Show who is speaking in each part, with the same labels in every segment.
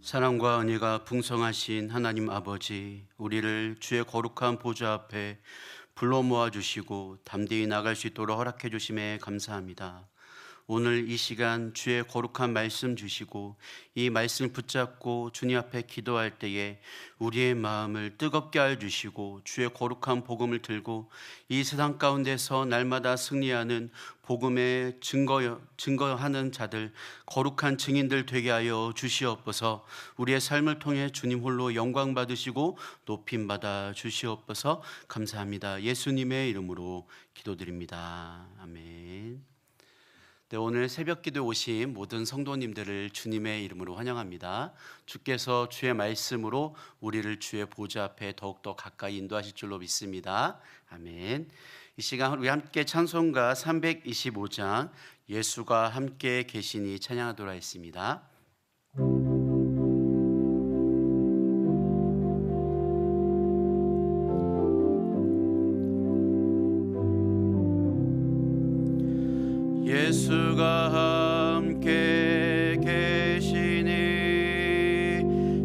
Speaker 1: 사랑과 은혜가 풍성하신 하나님 아버지, 우리를 주의 거룩한 보좌 앞에 불러 모아주시고 담대히 나갈 수 있도록 허락해 주심에 감사합니다. 오늘 이 시간 주의 거룩한 말씀 주시고 이 말씀을 붙잡고 주님 앞에 기도할 때에 우리의 마음을 뜨겁게 하여 주시고 주의 거룩한 복음을 들고 이 세상 가운데서 날마다 승리하는 복음의 증거하는 자들, 거룩한 증인들 되게 하여 주시옵소서. 우리의 삶을 통해 주님 홀로 영광 받으시고 높임 받아 주시옵소서. 감사합니다. 예수님의 이름으로 기도드립니다. 아멘. 네, 오늘 새벽 기도에 오신 모든 성도님들을 주님의 이름으로 환영합니다. 주께서 주의 말씀으로 우리를 주의 보좌 앞에 더욱더 가까이 인도하실 줄로 믿습니다. 아멘. 이 시간 우리 함께 찬송가 325장 예수가 함께 계시니 찬양하도록 하겠습니다. 예수가 함께 계시니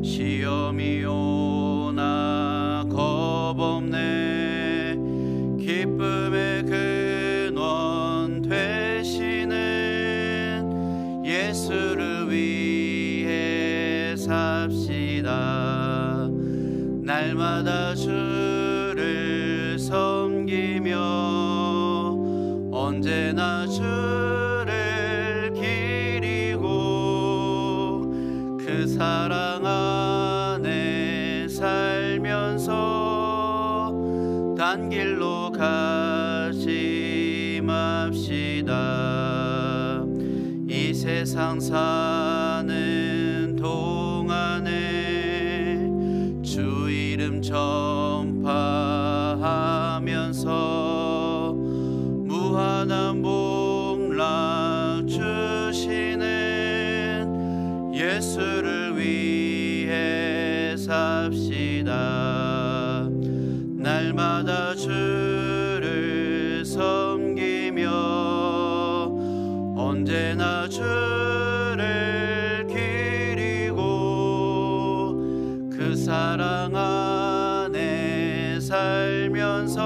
Speaker 1: 시험이 오나 겁없네. 기쁨의 근원 되시는 예수를 위해 삽시다. 날마다 주를 섬기며 언제나 주를 기리고 그 사랑 안에 살면서 단 길로 가지 맙시다. 이 세상 사는 동안에 주 이름 전파하면서 무한한 복락 주시는 예수를 위해 삽시다. 날마다 주를 섬기며 언제나 주를 기리고 그 사랑 안에 살면서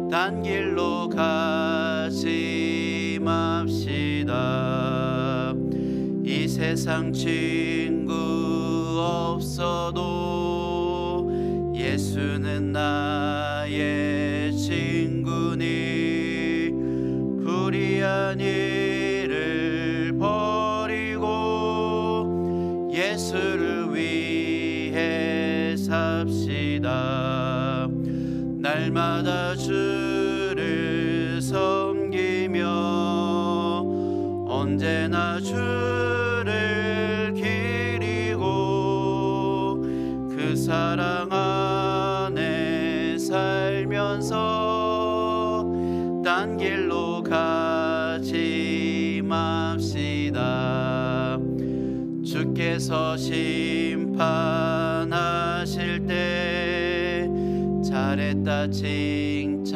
Speaker 1: 단 길로 가지 맙시다. 이 세상 친구 없어도 예수는 나의 친구니 불의한 일을 버리고 예수를 위해 삽시다. 날마다 주를 섬기며 언제나 주를 기리고 그 사랑 안에 살면서 딴 길로 가지 맙시다. 주께서 심판하실 때 잘했다 칭찬하리니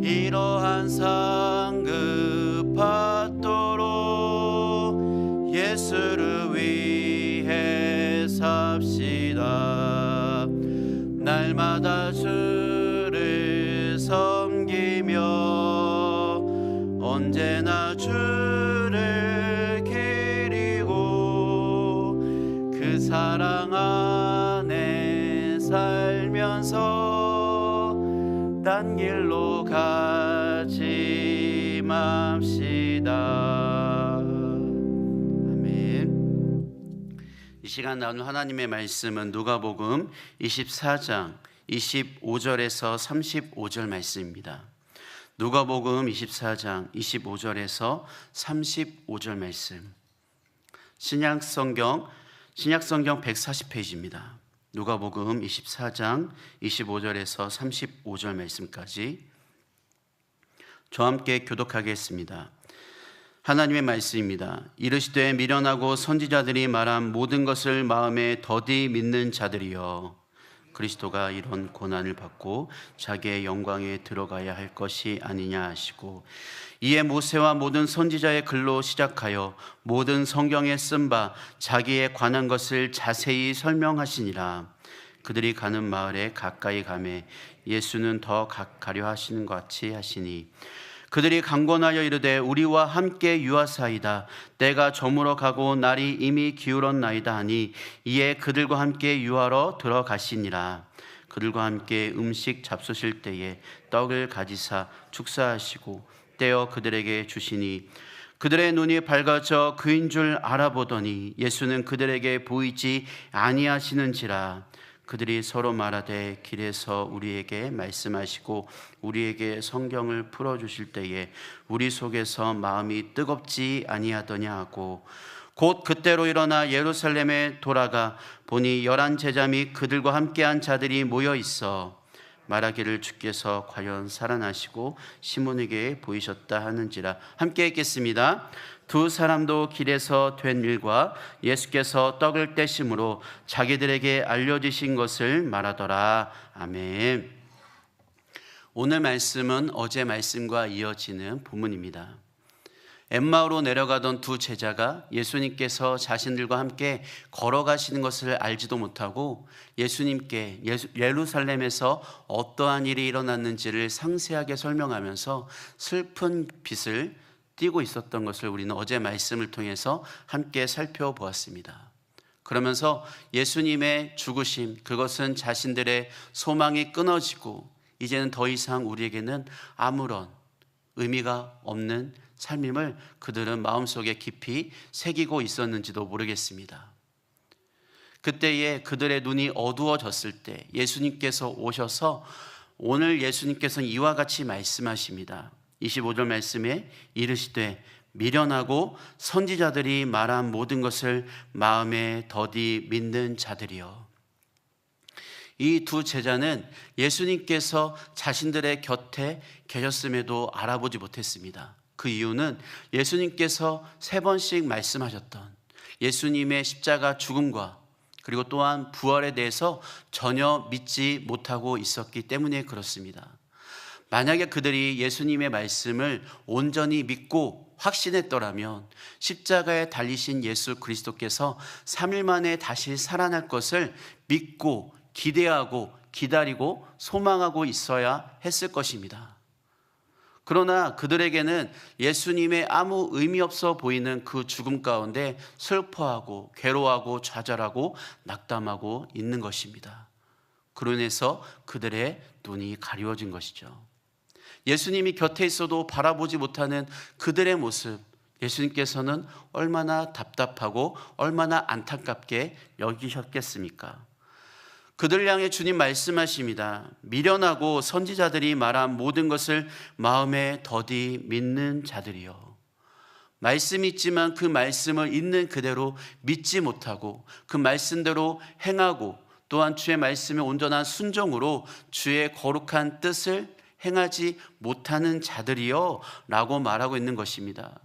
Speaker 1: 이러한 상급 받도록 예수를 위해 삽시다. 날마다 주를 섬기며 언제나 주를 기리고 그 사랑 안에 살면서 딴 길로 가지 맙시다. 아멘. 이 시간 나눈 하나님의 말씀은 누가복음 24장 25절에서 35절 말씀입니다. 누가복음 24장 25절에서 35절 말씀. 신약성경 140페이지입니다. 누가복음 24장 25절에서 35절 말씀까지 저와 함께 교독하겠습니다. 하나님의 말씀입니다. 이르시되 미련하고 선지자들이 말한 모든 것을 마음에 더디 믿는 자들이여, 그리스도가 이런 고난을 받고 자기의 영광에 들어가야 할 것이 아니냐 하시고, 이에 모세와 모든 선지자의 글로 시작하여 모든 성경에 쓴 바 자기에 관한 것을 자세히 설명하시니라. 그들이 가는 마을에 가까이 가매 예수는 더 가려 하시는 것 같이 하시니, 그들이 강권하여 이르되 우리와 함께 유하사이다. 때가 저물어 가고 날이 이미 기울었나이다 하니, 이에 그들과 함께 유하러 들어가시니라. 그들과 함께 음식 잡수실 때에 떡을 가지사 축사하시고 떼어 그들에게 주시니, 그들의 눈이 밝아져 그인 줄 알아보더니 예수는 그들에게 보이지 아니하시는지라. 그들이 서로 말하되 길에서 우리에게 말씀하시고 우리에게 성경을 풀어주실 때에 우리 속에서 마음이 뜨겁지 아니하더냐 하고, 곧 그때로 일어나 예루살렘에 돌아가 보니 11 제자 및 그들과 함께한 자들이 모여 있어 말하기를 주께서 과연 살아나시고 시몬에게 보이셨다 하는지라. 함께 읽겠습니다. 두 사람도 길에서 된 일과 예수께서 떡을 떼심으로 자기들에게 알려주신 것을 말하더라. 아멘. 오늘 말씀은 어제 말씀과 이어지는 본문입니다. 엠마오로 내려가던 두 제자가 예수님께서 자신들과 함께 걸어가시는 것을 알지도 못하고 예수님께 예루살렘에서 어떠한 일이 일어났는지를 상세하게 설명하면서 슬픈 빛을 띠고 있었던 것을 우리는 어제 말씀을 통해서 함께 살펴보았습니다. 그러면서 예수님의 죽으심, 그것은 자신들의 소망이 끊어지고 이제는 더 이상 우리에게는 아무런 의미가 없는 삶임을 그들은 마음속에 깊이 새기고 있었는지도 모르겠습니다. 그때에 그들의 눈이 어두워졌을 때 예수님께서 오셔서 오늘 예수님께서는 이와 같이 말씀하십니다. 25절 말씀에 이르시되 미련하고 선지자들이 말한 모든 것을 마음에 더디 믿는 자들이여. 이 두 제자는 예수님께서 자신들의 곁에 계셨음에도 알아보지 못했습니다. 그 이유는 예수님께서 3번씩 말씀하셨던 예수님의 십자가 죽음과 그리고 또한 부활에 대해서 전혀 믿지 못하고 있었기 때문에 그렇습니다. 만약에 그들이 예수님의 말씀을 온전히 믿고 확신했더라면 십자가에 달리신 예수 그리스도께서 3일 만에 다시 살아날 것을 믿고 기대하고 기다리고 소망하고 있어야 했을 것입니다. 그러나 그들에게는 예수님의 아무 의미 없어 보이는 그 죽음 가운데 슬퍼하고 괴로워하고 좌절하고 낙담하고 있는 것입니다. 그로 인해서 그들의 눈이 가리워진 것이죠. 예수님이 곁에 있어도 바라보지 못하는 그들의 모습, 예수님께서는 얼마나 답답하고 얼마나 안타깝게 여기셨겠습니까? 그들 향해 주님 말씀하십니다. 미련하고 선지자들이 말한 모든 것을 마음에 더디 믿는 자들이요. 말씀이 있지만 그 말씀을 있는 그대로 믿지 못하고 그 말씀대로 행하고 또한 주의 말씀에 온전한 순종으로 주의 거룩한 뜻을 행하지 못하는 자들이요 라고 말하고 있는 것입니다.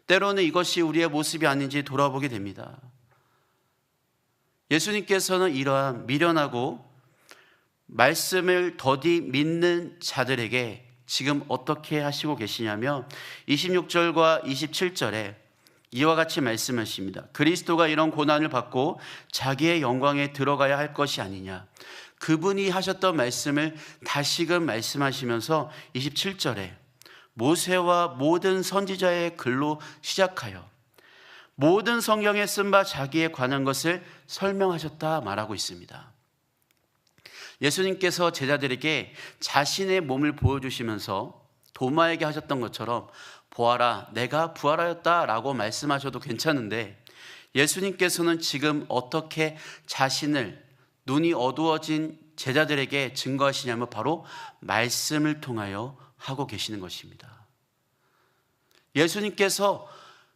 Speaker 1: 때로는 이것이 우리의 모습이 아닌지 돌아보게 됩니다. 예수님께서는 이러한 미련하고 말씀을 더디 믿는 자들에게 지금 어떻게 하시고 계시냐면 26절과 27절에 이와 같이 말씀하십니다. 그리스도가 이런 고난을 받고 자기의 영광에 들어가야 할 것이 아니냐. 그분이 하셨던 말씀을 다시금 말씀하시면서 27절에 모세와 모든 선지자의 글로 시작하여 모든 성경에 쓴 바 자기에 관한 것을 설명하셨다 말하고 있습니다. 예수님께서 제자들에게 자신의 몸을 보여주시면서 도마에게 하셨던 것처럼 보아라 내가 부활하였다 라고 말씀하셔도 괜찮은데, 예수님께서는 지금 어떻게 자신을 눈이 어두워진 제자들에게 증거하시냐면 바로 말씀을 통하여 하고 계시는 것입니다. 예수님께서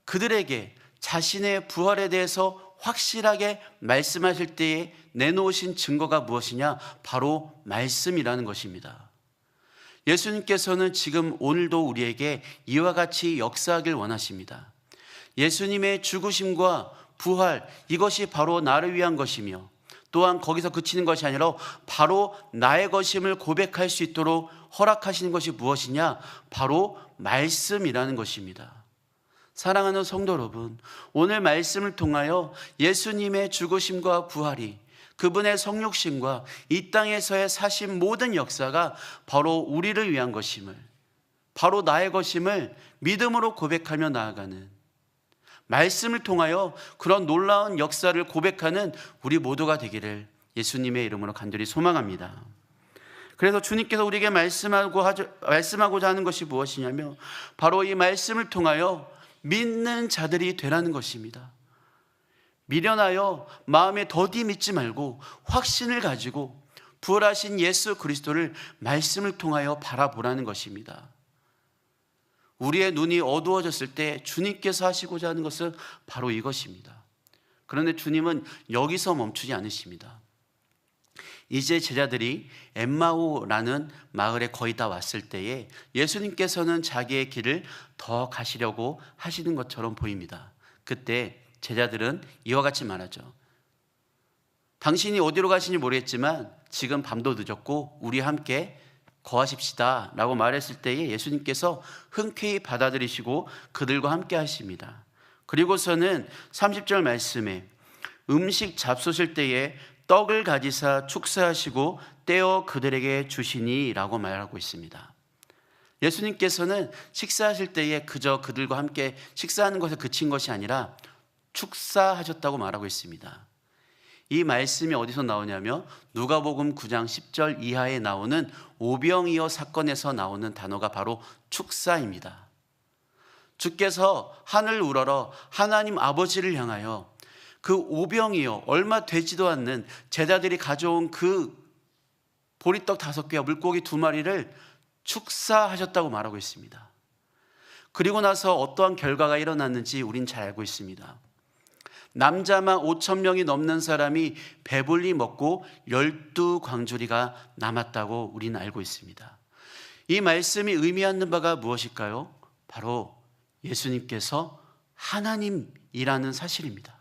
Speaker 1: 그들에게 자신의 부활에 대해서 확실하게 말씀하실 때에 내놓으신 증거가 무엇이냐? 바로 말씀이라는 것입니다. 예수님께서는 지금 오늘도 우리에게 이와 같이 역사하길 원하십니다. 예수님의 죽으심과 부활, 이것이 바로 나를 위한 것이며 또한 거기서 그치는 것이 아니라 바로 나의 것임을 고백할 수 있도록 허락하시는 것이 무엇이냐? 바로 말씀이라는 것입니다. 사랑하는 성도 여러분, 오늘 말씀을 통하여 예수님의 죽으심과 부활이, 그분의 성육신과 이 땅에서의 사신 모든 역사가 바로 우리를 위한 것임을, 바로 나의 것임을 믿음으로 고백하며 나아가는, 말씀을 통하여 그런 놀라운 역사를 고백하는 우리 모두가 되기를 예수님의 이름으로 간절히 소망합니다. 그래서 주님께서 우리에게 말씀하고자 하는 것이 무엇이냐면 바로 이 말씀을 통하여 믿는 자들이 되라는 것입니다. 미련하여 마음에 더디 믿지 말고 확신을 가지고 부활하신 예수 그리스도를 말씀을 통하여 바라보라는 것입니다. 우리의 눈이 어두워졌을 때 주님께서 하시고자 하는 것은 바로 이것입니다. 그런데 주님은 여기서 멈추지 않으십니다. 이제 제자들이 엠마오라는 마을에 거의 다 왔을 때에 예수님께서는 자기의 길을 더 가시려고 하시는 것처럼 보입니다. 그때 제자들은 이와 같이 말하죠. 당신이 어디로 가시는지 모르겠지만 지금 밤도 늦었고 우리 함께 거하십시다 라고 말했을 때에 예수님께서 흔쾌히 받아들이시고 그들과 함께 하십니다. 그리고서는 30절 말씀에 음식 잡수실 때에 떡을 가지사 축사하시고 떼어 그들에게 주시니 라고 말하고 있습니다. 예수님께서는 식사하실 때에 그저 그들과 함께 식사하는 것에 그친 것이 아니라 축사하셨다고 말하고 있습니다. 이 말씀이 어디서 나오냐면 누가복음 9장 10절 이하에 나오는 오병이어 사건에서 나오는 단어가 바로 축사입니다. 주께서 하늘 우러러 하나님 아버지를 향하여 그 오병이어 얼마 되지도 않는 제자들이 가져온 그 보리떡 5개와 물고기 2마리를 축사하셨다고 말하고 있습니다. 그리고 나서 어떠한 결과가 일어났는지 우린 잘 알고 있습니다. 남자만 5,000명이 넘는 사람이 배불리 먹고 12광주리가 남았다고 우리는 알고 있습니다. 이 말씀이 의미하는 바가 무엇일까요? 바로 예수님께서 하나님이라는 사실입니다.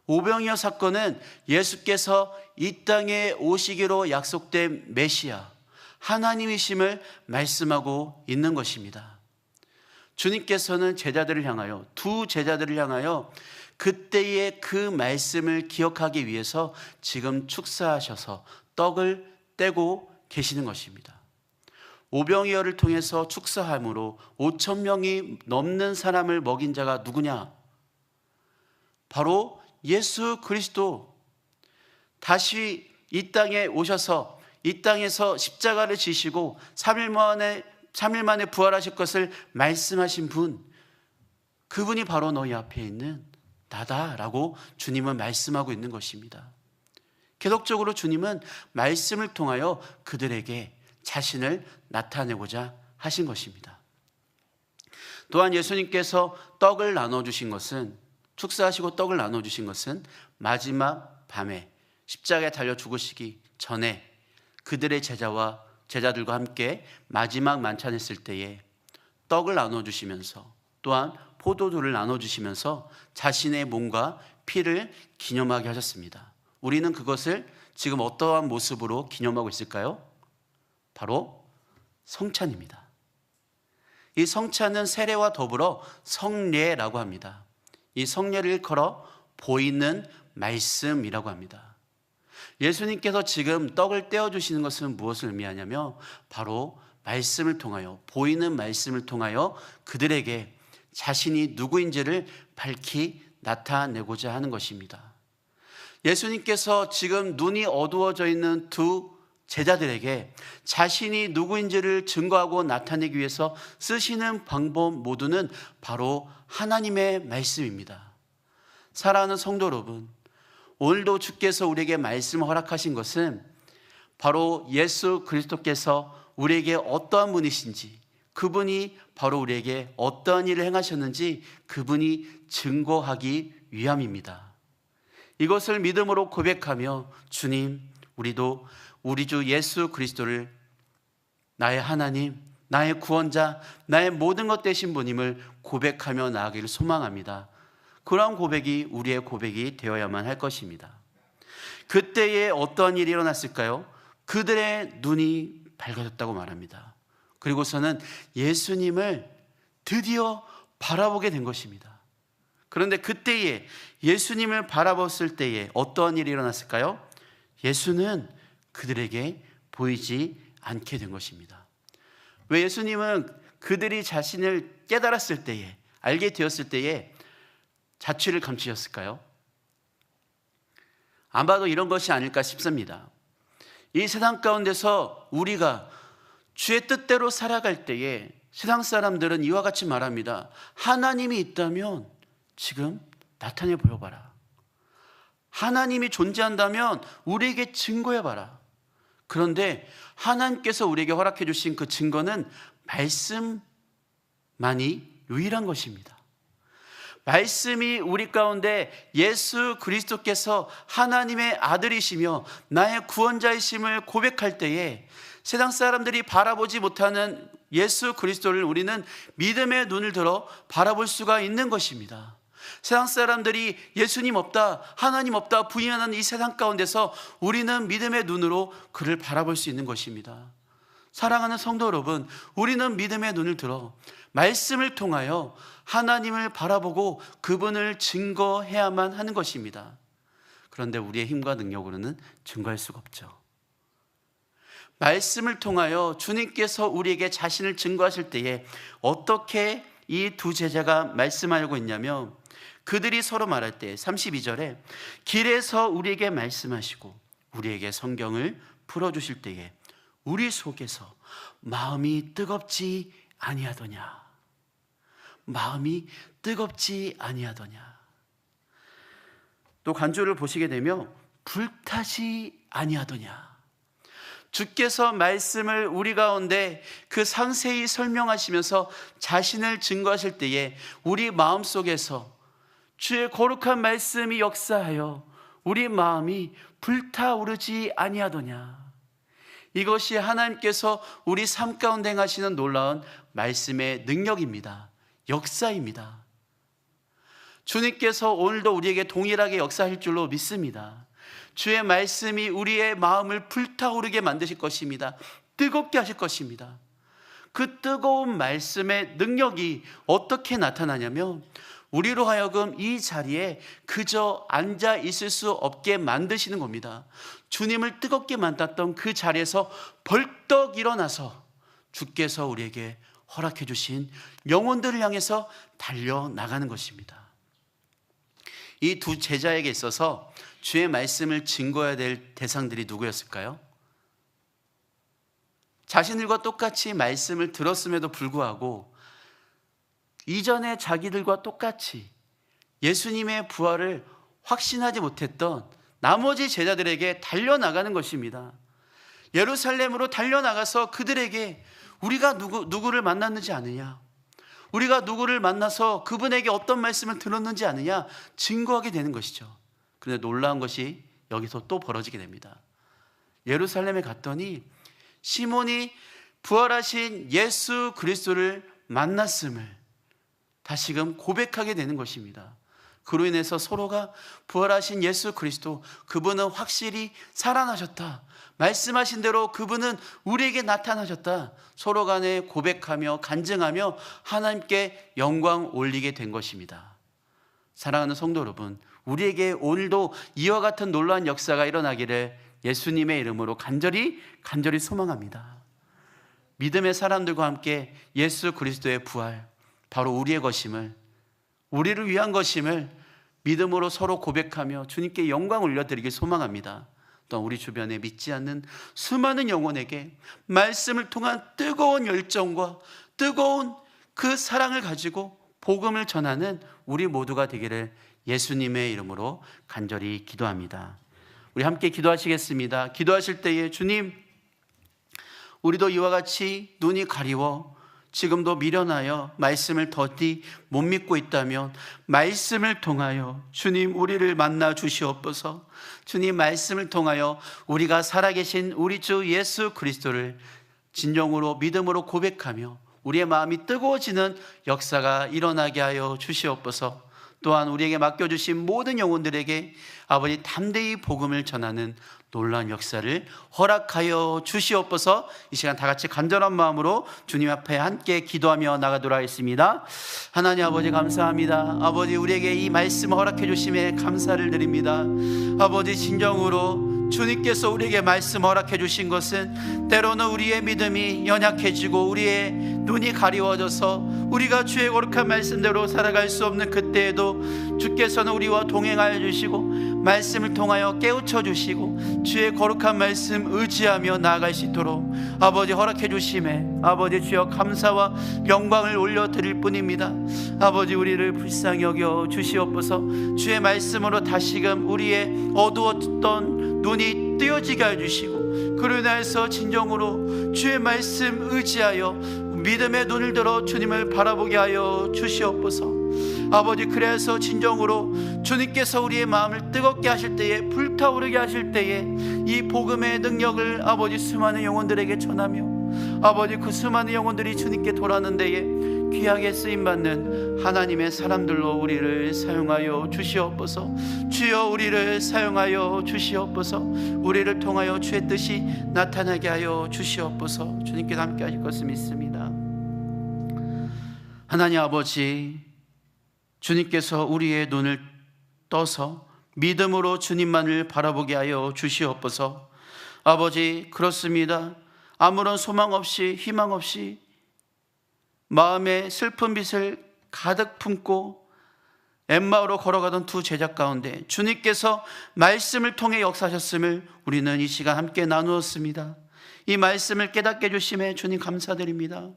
Speaker 1: 오병이어 사건은 예수께서 이 땅에 오시기로 약속된 메시아 하나님이심을 말씀하고 있는 것입니다. 주님께서는 제자들을 향하여, 두 제자들을 향하여 그때의 그 말씀을 기억하기 위해서 지금 축사하셔서 떡을 떼고 계시는 것입니다. 오병이어를 통해서 축사함으로 5,000명이 넘는 사람을 먹인 자가 누구냐? 바로 예수 그리스도. 다시 이 땅에 오셔서 이 땅에서 십자가를 지시고 3일 만에 부활하실 것을 말씀하신 분, 그분이 바로 너희 앞에 있는 나다라고 주님은 말씀하고 있는 것입니다. 계속적으로 주님은 말씀을 통하여 그들에게 자신을 나타내고자 하신 것입니다. 또한 예수님께서 떡을 나눠주신 것은, 축사하시고 떡을 나눠주신 것은 마지막 밤에 십자가에 달려 죽으시기 전에 그들의 제자들과 함께 마지막 만찬했을 때에 떡을 나눠주시면서 또한 포도주를 나눠주시면서 자신의 몸과 피를 기념하게 하셨습니다. 우리는 그것을 지금 어떠한 모습으로 기념하고 있을까요? 바로 성찬입니다. 이 성찬은 세례와 더불어 성례라고 합니다. 이 성례를 일컬어 보이는 말씀이라고 합니다. 예수님께서 지금 떡을 떼어주시는 것은 무엇을 의미하냐면 바로 말씀을 통하여, 보이는 말씀을 통하여 그들에게 자신이 누구인지를 밝히 나타내고자 하는 것입니다. 예수님께서 지금 눈이 어두워져 있는 두 제자들에게 자신이 누구인지를 증거하고 나타내기 위해서 쓰시는 방법 모두는 바로 하나님의 말씀입니다. 사랑하는 성도 여러분, 오늘도 주께서 우리에게 말씀을 허락하신 것은 바로 예수 그리스도께서 우리에게 어떠한 분이신지, 그분이 바로 우리에게 어떠한 일을 행하셨는지 그분이 증거하기 위함입니다. 이것을 믿음으로 고백하며 주님, 우리도 우리 주 예수 그리스도를 나의 하나님, 나의 구원자, 나의 모든 것 되신 분임을 고백하며 나아가기를 소망합니다. 그러한 고백이 우리의 고백이 되어야만 할 것입니다. 그때에 어떠한 일이 일어났을까요? 그들의 눈이 밝아졌다고 말합니다. 그리고서는 예수님을 드디어 바라보게 된 것입니다. 그런데 그때에 예수님을 바라봤을 때에 어떠한 일이 일어났을까요? 예수는 그들에게 보이지 않게 된 것입니다. 왜 예수님은 그들이 자신을 깨달았을 때에, 알게 되었을 때에 자취를 감추셨을까요? 아마도 이런 것이 아닐까 싶습니다. 이 세상 가운데서 우리가 주의 뜻대로 살아갈 때에 세상 사람들은 이와 같이 말합니다. 하나님이 있다면 지금 나타내 보여봐라. 하나님이 존재한다면 우리에게 증거해봐라. 그런데 하나님께서 우리에게 허락해 주신 그 증거는 말씀만이 유일한 것입니다. 말씀이 우리 가운데 예수 그리스도께서 하나님의 아들이시며 나의 구원자이심을 고백할 때에 세상 사람들이 바라보지 못하는 예수 그리스도를 우리는 믿음의 눈을 들어 바라볼 수가 있는 것입니다. 세상 사람들이 예수님 없다, 하나님 없다 부인하는 이 세상 가운데서 우리는 믿음의 눈으로 그를 바라볼 수 있는 것입니다. 사랑하는 성도 여러분, 우리는 믿음의 눈을 들어 말씀을 통하여 하나님을 바라보고 그분을 증거해야만 하는 것입니다. 그런데 우리의 힘과 능력으로는 증거할 수가 없죠. 말씀을 통하여 주님께서 우리에게 자신을 증거하실 때에 어떻게 이 두 제자가 말씀하려고 했냐면, 그들이 서로 말할 때 32절에 길에서 우리에게 말씀하시고 우리에게 성경을 풀어주실 때에 우리 속에서 마음이 뜨겁지 아니하더냐. 마음이 뜨겁지 아니하더냐. 또 간주를 보시게 되면 불타지 아니하더냐. 주께서 말씀을 우리 가운데 그 상세히 설명하시면서 자신을 증거하실 때에 우리 마음속에서 주의 거룩한 말씀이 역사하여 우리 마음이 불타오르지 아니하더냐. 이것이 하나님께서 우리 삶 가운데 행하시는 놀라운 말씀의 능력입니다. 역사입니다. 주님께서 오늘도 우리에게 동일하게 역사할 줄로 믿습니다. 주의 말씀이 우리의 마음을 불타오르게 만드실 것입니다. 뜨겁게 하실 것입니다. 그 뜨거운 말씀의 능력이 어떻게 나타나냐면 우리로 하여금 이 자리에 그저 앉아 있을 수 없게 만드시는 겁니다. 주님을 뜨겁게 만났던 그 자리에서 벌떡 일어나서 주께서 우리에게 허락해 주신 영혼들을 향해서 달려나가는 것입니다. 이 두 제자에게 있어서 주의 말씀을 증거해야 될 대상들이 누구였을까요? 자신들과 똑같이 말씀을 들었음에도 불구하고 이전에 자기들과 똑같이 예수님의 부활을 확신하지 못했던 나머지 제자들에게 달려나가는 것입니다. 예루살렘으로 달려나가서 그들에게 우리가 누구를 만났는지 아느냐, 우리가 누구를 만나서 그분에게 어떤 말씀을 들었는지 아느냐 증거하게 되는 것이죠. 그런데 놀라운 것이 여기서 또 벌어지게 됩니다. 예루살렘에 갔더니 시몬이 부활하신 예수 그리스도를 만났음을 다시금 고백하게 되는 것입니다. 그로 인해서 서로가 부활하신 예수 그리스도, 그분은 확실히 살아나셨다, 말씀하신 대로 그분은 우리에게 나타나셨다, 서로 간에 고백하며 간증하며 하나님께 영광 올리게 된 것입니다. 사랑하는 성도 여러분, 우리에게 오늘도 이와 같은 놀라운 역사가 일어나기를 예수님의 이름으로 간절히 소망합니다. 믿음의 사람들과 함께 예수 그리스도의 부활, 바로 우리의 것임을, 우리를 위한 것임을 믿음으로 서로 고백하며 주님께 영광을 올려드리길 소망합니다. 또한 우리 주변에 믿지 않는 수많은 영혼에게 말씀을 통한 뜨거운 열정과 뜨거운 그 사랑을 가지고 복음을 전하는 우리 모두가 되기를 예수님의 이름으로 간절히 기도합니다. 우리 함께 기도하시겠습니다. 기도하실 때에 주님, 우리도 이와 같이 눈이 가리워 지금도 미련하여 말씀을 더디 못 믿고 있다면 말씀을 통하여 주님 우리를 만나 주시옵소서. 주님 말씀을 통하여 우리가 살아계신 우리 주 예수 그리스도를 진정으로 믿음으로 고백하며 우리의 마음이 뜨거워지는 역사가 일어나게 하여 주시옵소서. 또한 우리에게 맡겨주신 모든 영혼들에게 아버지 담대히 복음을 전하는 놀라운 역사를 허락하여 주시옵소서. 이 시간 다 같이 간절한 마음으로 주님 앞에 함께 기도하며 나가도록 하겠습니다. 하나님 아버지 감사합니다. 아버지 우리에게 이 말씀 허락해 주심에 감사를 드립니다. 아버지 진정으로 주님께서 우리에게 말씀 허락해 주신 것은 때로는 우리의 믿음이 연약해지고 우리의 눈이 가리워져서 우리가 주의 거룩한 말씀대로 살아갈 수 없는 그때에도 주께서는 우리와 동행하여 주시고 말씀을 통하여 깨우쳐 주시고 주의 거룩한 말씀 의지하며 나아갈 수 있도록 아버지 허락해 주심에 아버지 주여 감사와 영광을 올려드릴 뿐입니다. 아버지 우리를 불쌍히 여겨 주시옵소서. 주의 말씀으로 다시금 우리의 어두웠던 눈이 뜨여지게 해주시고 그로 인하여서 진정으로 주의 말씀 의지하여 믿음의 눈을 들어 주님을 바라보게 하여 주시옵소서. 아버지 그래서 진정으로 주님께서 우리의 마음을 뜨겁게 하실 때에 불타오르게 하실 때에 이 복음의 능력을 아버지 수많은 영혼들에게 전하며 아버지 그 수많은 영혼들이 주님께 돌아오는 데에 귀하게 쓰임받는 하나님의 사람들로 우리를 사용하여 주시옵소서. 주여 우리를 사용하여 주시옵소서. 우리를 통하여 주의 뜻이 나타나게 하여 주시옵소서. 주님께 함께 하실 것을 믿습니다. 하나님 아버지, 주님께서 우리의 눈을 떠서 믿음으로 주님만을 바라보게 하여 주시옵소서. 아버지 그렇습니다. 아무런 소망 없이 희망 없이 마음에 슬픈 빛을 가득 품고 엠마오로 걸어가던 두 제자 가운데 주님께서 말씀을 통해 역사하셨음을 우리는 이 시간 함께 나누었습니다. 이 말씀을 깨닫게 해주심에 주님 감사드립니다.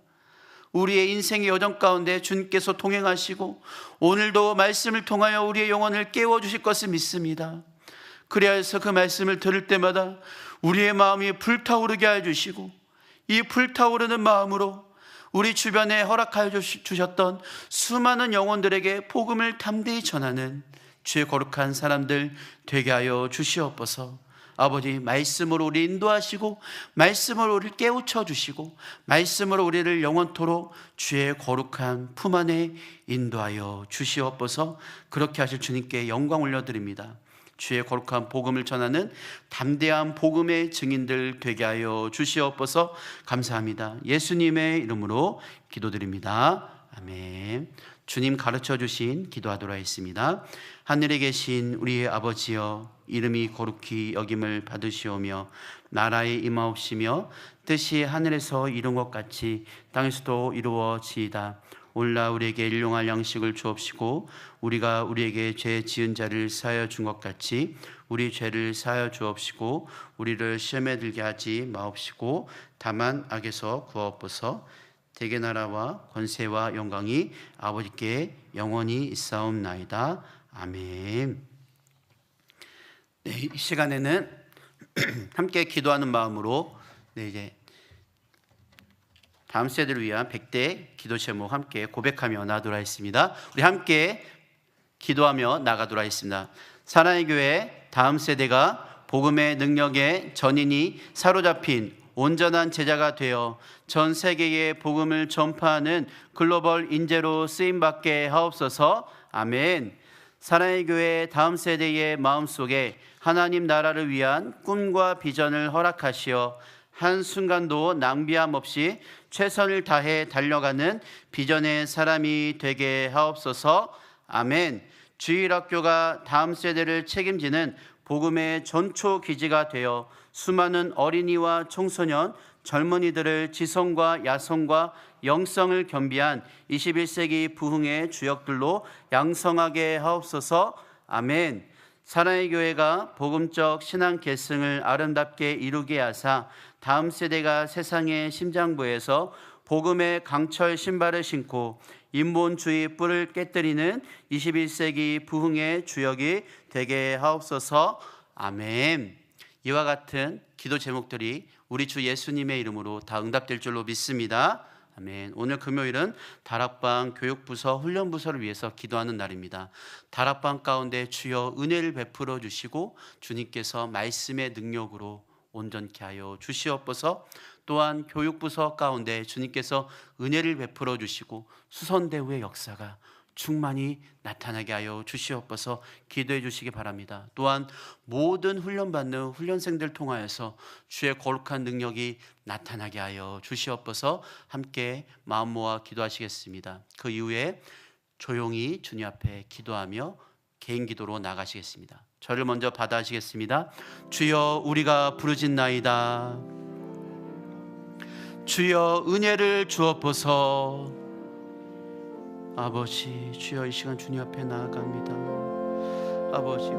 Speaker 1: 우리의 인생의 여정 가운데 주님께서 동행하시고 오늘도 말씀을 통하여 우리의 영혼을 깨워주실 것을 믿습니다. 그래서 그 말씀을 들을 때마다 우리의 마음이 불타오르게 해주시고 이 불타오르는 마음으로 우리 주변에 허락하여 주셨던 수많은 영혼들에게 복음을 담대히 전하는 주의 거룩한 사람들 되게 하여 주시옵소서. 아버지 말씀으로 우리 인도하시고 말씀으로 우리를 깨우쳐 주시고 말씀으로 우리를 영원토록 주의 거룩한 품 안에 인도하여 주시옵소서. 그렇게 하실 주님께 영광 올려드립니다. 주의 거룩한 복음을 전하는 담대한 복음의 증인들 되게 하여 주시옵소서. 감사합니다. 예수님의 이름으로 기도드립니다. 아멘. 주님 가르쳐 주신 기도하도록 하겠습니다. 하늘에 계신 우리의 아버지여, 이름이 거룩히 여김을 받으시오며 나라에 임하옵시며 뜻이 하늘에서 이룬 것 같이 땅에서도 이루어지이다. 오늘날 우리에게 일용할 양식을 주옵시고 우리가 우리에게 죄 지은 자를 사하여 준 것 같이 우리 죄를 사하여 주옵시고 우리를 시험에 들게 하지 마옵시고 다만 악에서 구하옵소서. 대개 나라와 권세와 영광이 아버지께 영원히 있사옵나이다. 아멘. 네, 이 시간에는 함께 기도하는 마음으로 이제 다음 세대를 위한 100대 기도 제목 함께 고백하며 나가도록 하겠습니다. 우리 함께 기도하며 나가도록 하겠습니다. 사랑의 교회 다음 세대가 복음의 능력에 전인이 사로잡힌 온전한 제자가 되어 전 세계에 복음을 전파하는 글로벌 인재로 쓰임받게 하옵소서. 아멘. 사랑의 교회 다음 세대의 마음속에 하나님 나라를 위한 꿈과 비전을 허락하시어 한순간도 낭비함 없이 최선을 다해 달려가는 비전의 사람이 되게 하옵소서. 아멘. 주일학교가 다음 세대를 책임지는 복음의 전초 기지가 되어 수많은 어린이와 청소년, 젊은이들을 지성과 야성과 영성을 겸비한 21세기 부흥의 주역들로 양성하게 하옵소서. 아멘. 사랑의 교회가 복음적 신앙 계승을 아름답게 이루게 하사 다음 세대가 세상의 심장부에서 복음의 강철 신발을 신고 인본주의 뿔을 깨뜨리는 21세기 부흥의 주역이 되게 하옵소서. 아멘. 이와 같은 기도 제목들이 우리 주 예수님의 이름으로 다 응답될 줄로 믿습니다. 아멘. 오늘 금요일은 다락방 교육부서 훈련부서를 위해서 기도하는 날입니다. 다락방 가운데 주여 은혜를 베풀어 주시고 주님께서 말씀의 능력으로 온전케 하여 주시옵소서. 또한 교육부서 가운데 주님께서 은혜를 베풀어 주시고 수선대우의 역사가 충만히 나타나게 하여 주시옵소서 기도해 주시기 바랍니다. 또한 모든 훈련받는 훈련생들 통하여서 주의 거룩한 능력이 나타나게 하여 주시옵소서 함께 마음 모아 기도하시겠습니다. 그 이후에 조용히 주님 앞에 기도하며 개인 기도로 나가시겠습니다. 저를 먼저 받아하시겠습니다. 주여 우리가 부르짖나이다. 주여 은혜를 주옵소서. 아버지, 주여 이 시간 주님 앞에 나아갑니다. 아버지,